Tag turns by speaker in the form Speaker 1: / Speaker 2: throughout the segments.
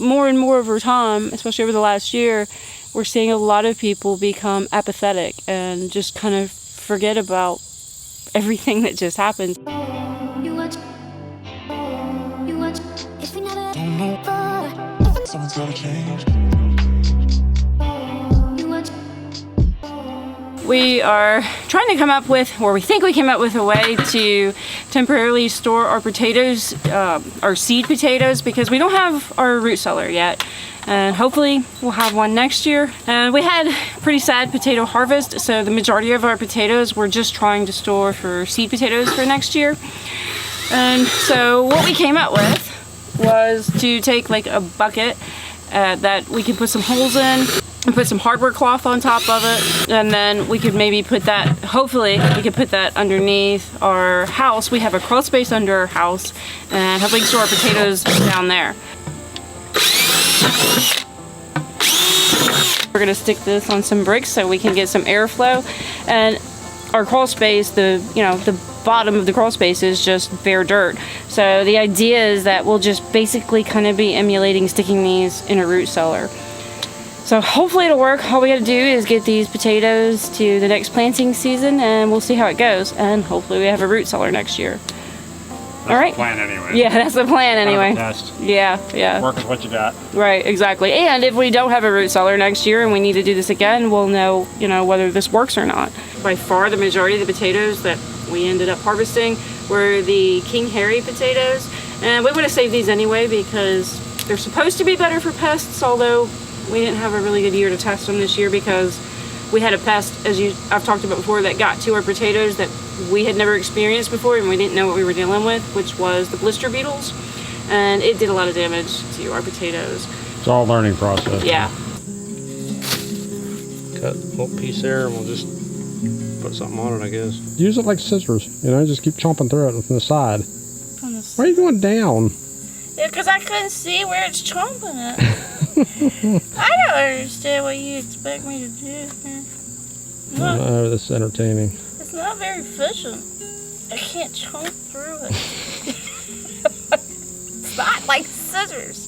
Speaker 1: more and more over time, especially over the last year, we're seeing a lot of people become apathetic and just kind of forget about everything that just happened. We are trying to come up with, or we think we came up with a way to temporarily store our potatoes, our seed potatoes, because we don't have our root cellar yet. And hopefully we'll have one next year. And we had a pretty sad potato harvest, so the majority of our potatoes we're just trying to store for seed potatoes for next year. And so what we came up with was to take like a bucket that we can put some holes in and put some hardware cloth on top of it, and then we could maybe put that, hopefully we could put that underneath our house. We have a crawl space under our house, and hopefully we can store our potatoes down there. We're gonna stick this on some bricks so we can get some airflow, and our crawl space, the bottom of the crawl space is just bare dirt. So the idea is that we'll just basically kind of be emulating sticking these in a root cellar. So hopefully it'll work. All we gotta do is get these potatoes to the next planting season, and we'll see how it goes. And hopefully we have a root cellar next year.
Speaker 2: That's
Speaker 1: all right.
Speaker 2: The plan anyway.
Speaker 1: Yeah, that's the plan anyway.
Speaker 2: Test.
Speaker 1: Yeah.
Speaker 2: Work with what you got.
Speaker 1: Right, exactly. And if we don't have a root cellar next year and we need to do this again, we'll know, whether this works or not. By far, the majority of the potatoes that we ended up harvesting were the King Harry potatoes, and we would have saved these anyway because they're supposed to be better for pests, although we didn't have a really good year to test them this year because we had a pest, as I've talked about before, that got to our potatoes that we had never experienced before, and we didn't know what we were dealing with, which was the blister beetles, and it did a lot of damage to our potatoes.
Speaker 2: It's all a learning process.
Speaker 1: Yeah.
Speaker 3: Cut a little piece there, and we'll just put something on it, I guess.
Speaker 2: Use it like scissors, just keep chomping through it from the side. Why are you going down?
Speaker 4: Yeah, because I couldn't see where it's chomping at. I don't understand what you expect me to do.
Speaker 2: No, this is entertaining.
Speaker 4: It's not very efficient. I can't chomp through it. It's not like scissors.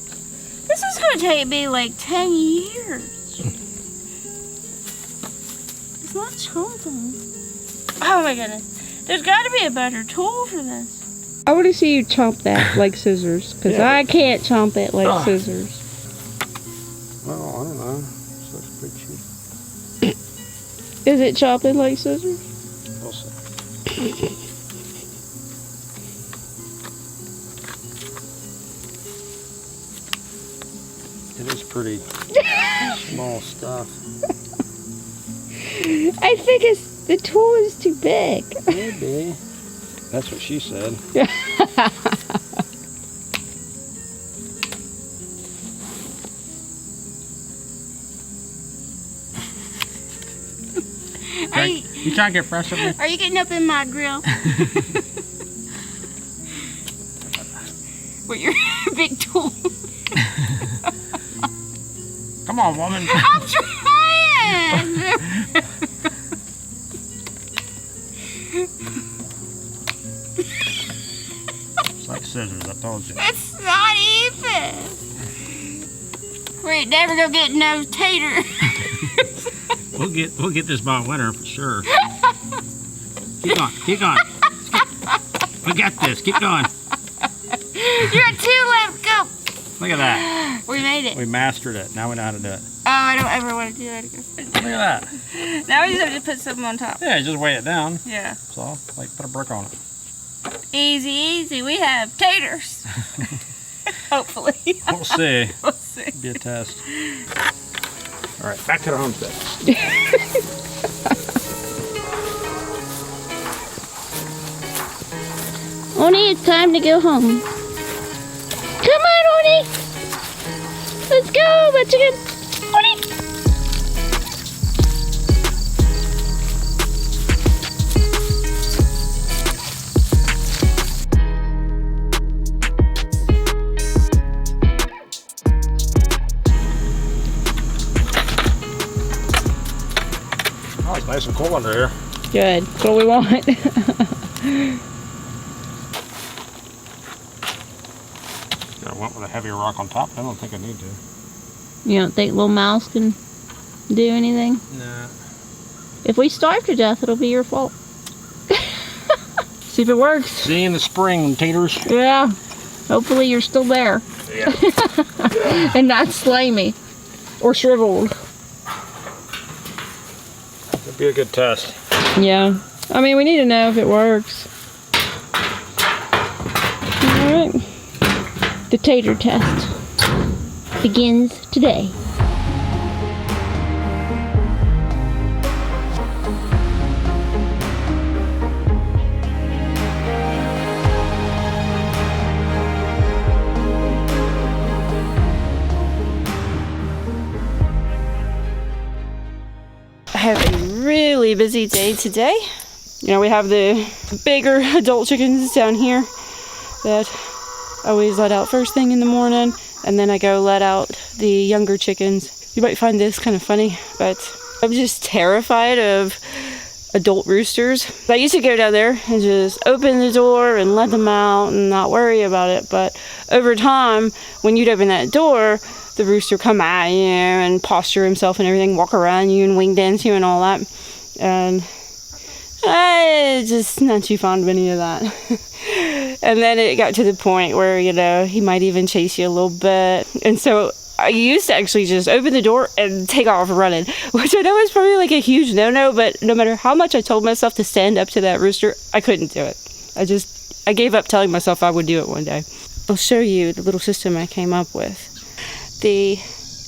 Speaker 4: This is going to take me like 10 years. It's not chomping. Oh my goodness. There's got to be a better tool for this.
Speaker 1: I want to see you chomp that like scissors, because I can't chomp it like scissors.
Speaker 3: Well, I don't know. This looks pretty cheap.
Speaker 1: Is it chopping like scissors?
Speaker 3: We'll see. It is pretty small stuff.
Speaker 1: I think the tool is too big.
Speaker 3: Maybe. That's what she said.
Speaker 2: You trying to get fresh with me?
Speaker 4: Are you getting up in my grill? With your big tool.
Speaker 2: Come on, woman.
Speaker 4: I'm trying!
Speaker 2: It's like scissors, I told you.
Speaker 4: It's not even. We ain't never gonna get no tater.
Speaker 2: We'll get this by winter for sure. Keep going. We got this. Keep going.
Speaker 4: You're at 2 left. Go.
Speaker 2: Look at that.
Speaker 4: We made it.
Speaker 2: We mastered it. Now we know how to do it.
Speaker 4: Oh, I don't ever want to do that again.
Speaker 2: Look at that.
Speaker 4: Now we just have to put something on top.
Speaker 2: Yeah, just weigh it down.
Speaker 4: Yeah.
Speaker 2: So, like, put a brick on it.
Speaker 4: Easy, easy. We have taters. Hopefully.
Speaker 2: We'll see.
Speaker 4: We'll see.
Speaker 2: Be a test. All right, back to the homestead.
Speaker 1: Oni, it's time to go home. Come on, Oni. Let's go, Michigan. Oni.
Speaker 2: Oh, it's nice and cool under here.
Speaker 1: Good. That's what we want.
Speaker 2: Got went with a heavier rock on top. I don't think I need to.
Speaker 4: You don't think little mouse can do anything?
Speaker 2: Nah.
Speaker 4: If we starve to death, it'll be your fault. See if it works.
Speaker 2: See you in the spring, taters.
Speaker 4: Yeah. Hopefully you're still there.
Speaker 2: Yeah.
Speaker 4: And not slimy. Or shriveled.
Speaker 2: That'd be a good test.
Speaker 1: Yeah. I mean, we need to know if it works. Alright.
Speaker 4: The tater test begins today.
Speaker 1: I have a really busy day today. You know, we have the bigger adult chickens down here that I always let out first thing in the morning, and then I go let out the younger chickens. You might find this kind of funny, but I'm just terrified of adult roosters. I used to go down there and just open the door and let them out and not worry about it, but over time, when you'd open that door, the rooster come at you and posture himself and everything, walk around you and wing dance you and all that. And I just not too fond of any of that. And then it got to the point where, you know, he might even chase you a little bit. And so I used to actually just open the door and take off running, which I know is probably like a huge no-no, but no matter how much I told myself to stand up to that rooster, I couldn't do it. I gave up telling myself I would do it one day. I'll show you the little system I came up with. The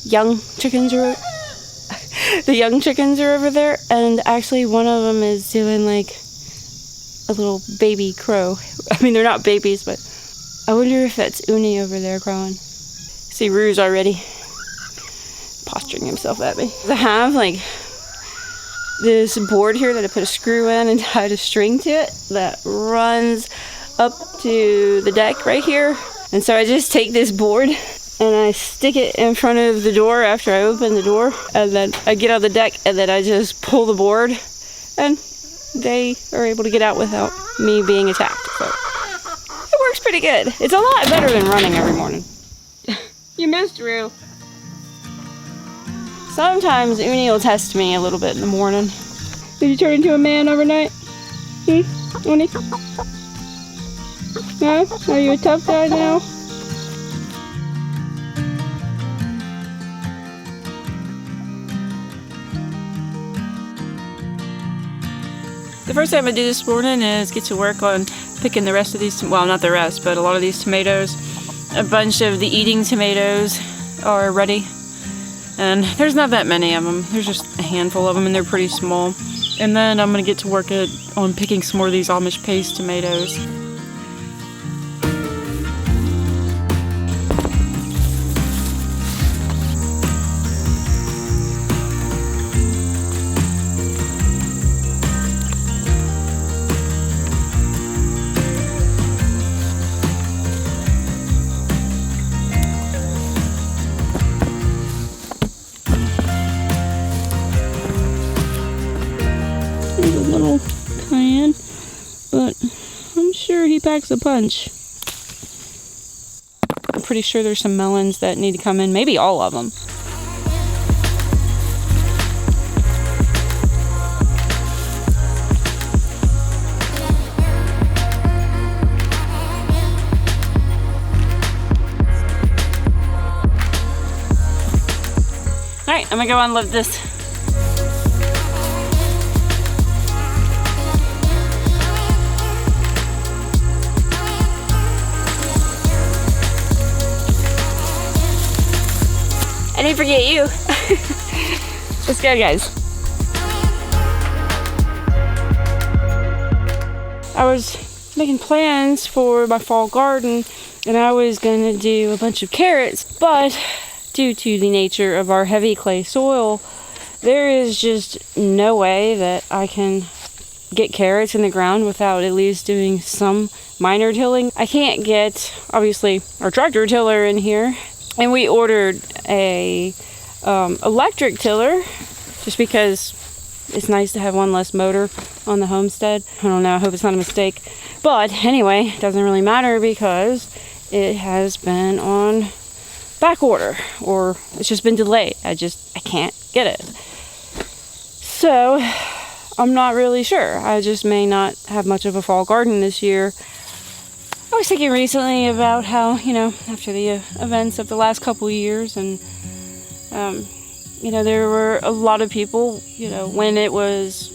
Speaker 1: young chickens are over there, and actually one of them is doing like a little baby crow. I mean, they're not babies, but I wonder if that's Uni over there crowing. See Ruse already posturing himself at me. I have like this board here that I put a screw in and tied a string to it that runs up to the deck right here. And so I just take this board and I stick it in front of the door after I open the door, and then I get on the deck and then I just pull the board, and they are able to get out without me being attacked. So it works pretty good. It's a lot better than running every morning. You missed, Rue. Sometimes Uni will test me a little bit in the morning. Did you turn into a man overnight? Uni? No? Are you a tough guy now? The first thing I'm going to do this morning is get to work on picking the rest of these, well, not the rest, but a lot of these tomatoes. A bunch of the eating tomatoes are ready, and there's not that many of them. There's just a handful of them, and they're pretty small. And then I'm going to get to work on picking some more of these Amish paste tomatoes. Little cayenne, but I'm sure he packs a punch. I'm pretty sure there's some melons that need to come in, maybe all of them. Alright, I'm gonna go unload this. I didn't forget you. Let's go, guys. I was making plans for my fall garden, and I was going to do a bunch of carrots, but due to the nature of our heavy clay soil, there is just no way that I can get carrots in the ground without at least doing some minor tilling. I can't get, obviously, our tractor tiller in here. And we ordered a electric tiller just because it's nice to have one less motor on the Homestead. I don't know, I hope it's not a mistake. But anyway, it doesn't really matter because it has been on back order, or it's just been delayed. I can't get it. So I'm not really sure. I just may not have much of a fall garden this year. I was thinking recently about how, after the events of the last couple years, and there were a lot of people, when it was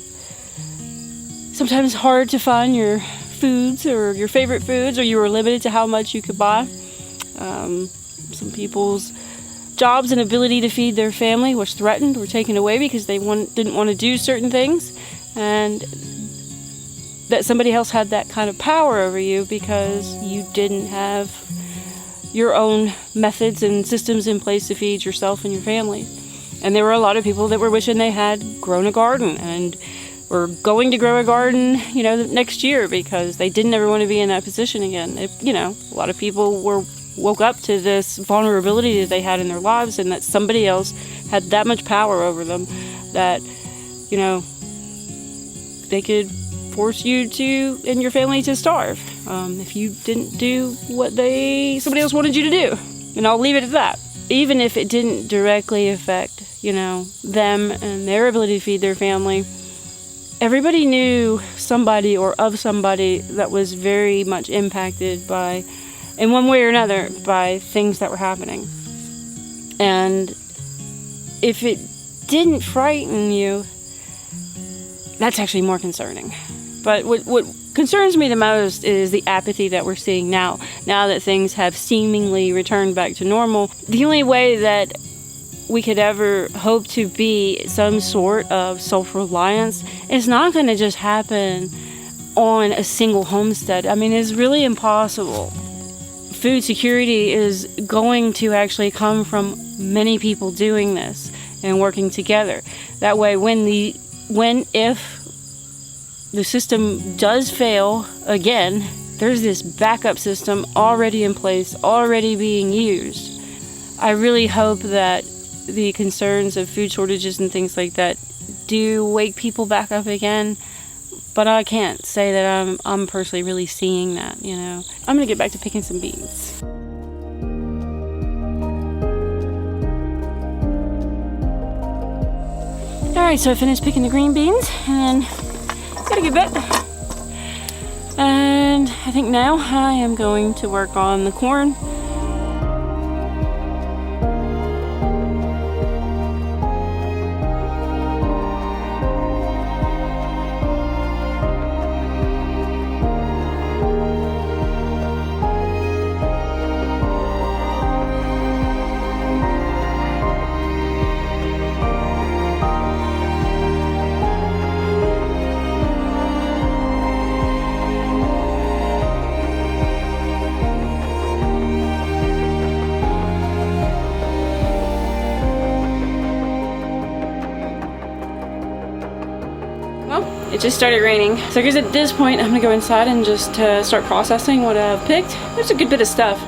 Speaker 1: sometimes hard to find your foods or your favorite foods, or you were limited to how much you could buy. Some people's jobs and ability to feed their family was threatened or taken away because they didn't want to do certain things, and that somebody else had that kind of power over you because you didn't have your own methods and systems in place to feed yourself and your family. And there were a lot of people that were wishing they had grown a garden and were going to grow a garden, next year, because they didn't ever want to be in that position again. A lot of people woke up to this vulnerability that they had in their lives, and that somebody else had that much power over them that, they could force you and your family to starve if you didn't do what somebody else wanted you to do. And I'll leave it at that. Even if it didn't directly affect, them and their ability to feed their family, everybody knew somebody or of somebody that was very much impacted by, in one way or another, by things that were happening. And if it didn't frighten you, that's actually more concerning. But what concerns me the most is the apathy that we're seeing now that things have seemingly returned back to normal. The only way that we could ever hope to be some sort of self-reliance is not going to just happen on a single homestead. I mean, it's really impossible. Food security is going to actually come from many people doing this and working together. That way, if the system does fail again, there's this backup system already in place, already being used. I really hope that the concerns of food shortages and things like that do wake people back up again, but I can't say that I'm personally really seeing that, I'm gonna get back to picking some beans. Alright, so I finished picking the green beans, and got a good bit. And I think now I am going to work on the corn. It just started raining, so I guess at this point I'm gonna go inside and just start processing what I've picked. There's a good bit of stuff.